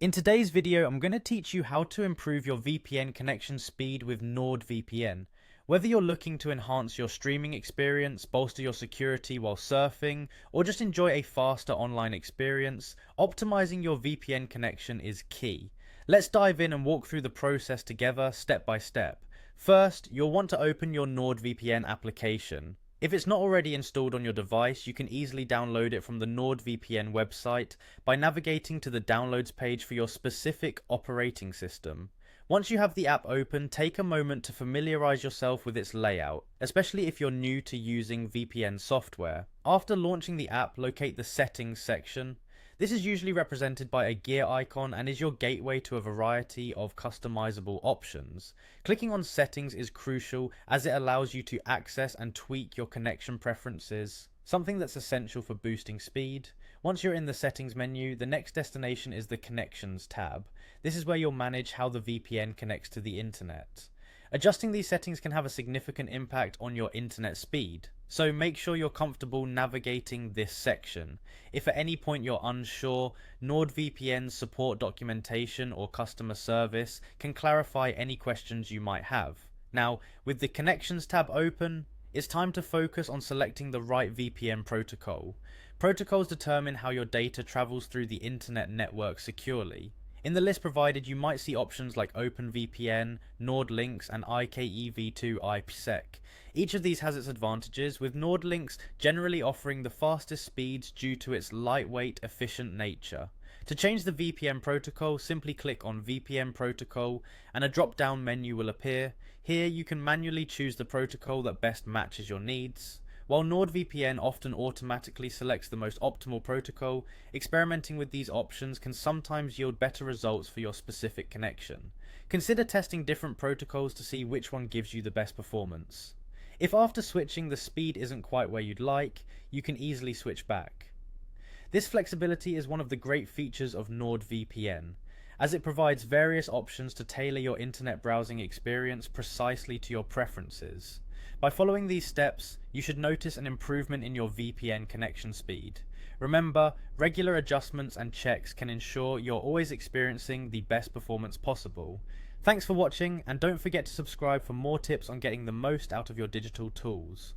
In today's video, I'm going to teach you how to improve your VPN connection speed with Nordvpn. Whether you're looking to enhance your streaming experience, bolster your security while surfing, or just enjoy a faster online experience, optimizing your VPN connection is key. Let's dive in and walk through the process together step by step. First, you'll want to open your Nordvpn application. If it's not already installed on your device, you can easily download it from the Nordvpn website by navigating to the downloads page for your specific operating system. Once you have the app open, take a moment to familiarize yourself with its layout, especially if you're new to using VPN software. After launching the app, locate the Settings section. This is usually represented by a gear icon and is your gateway to a variety of customizable options. Clicking on Settings is crucial as it allows you to access and tweak your connection preferences, something that's essential for boosting speed. Once you're in the Settings menu, the next destination is the Connections tab. This is where you'll manage how the VPN connects to the internet. Adjusting these settings can have a significant impact on your internet speed, so make sure you're comfortable navigating this section. If at any point you're unsure, NordVPN's support documentation or customer service can clarify any questions you might have. Now, with the Connections tab open, it's time to focus on selecting the right VPN protocol. Protocols determine how your data travels through the internet network securely. In the list provided, you might see options like OpenVPN, NordLynx, and IKEv2 IPsec. Each of these has its advantages, with NordLynx generally offering the fastest speeds due to its lightweight, efficient nature. To change the VPN protocol, simply click on VPN protocol and a drop-down menu will appear. Here you can manually choose the protocol that best matches your needs. While NordVPN often automatically selects the most optimal protocol, experimenting with these options can sometimes yield better results for your specific connection. Consider testing different protocols to see which one gives you the best performance. If after switching the speed isn't quite where you'd like, you can easily switch back. This flexibility is one of the great features of NordVPN, as it provides various options to tailor your internet browsing experience precisely to your preferences. By following these steps, you should notice an improvement in your VPN connection speed. Remember, regular adjustments and checks can ensure you're always experiencing the best performance possible. Thanks for watching, and don't forget to subscribe for more tips on getting the most out of your digital tools.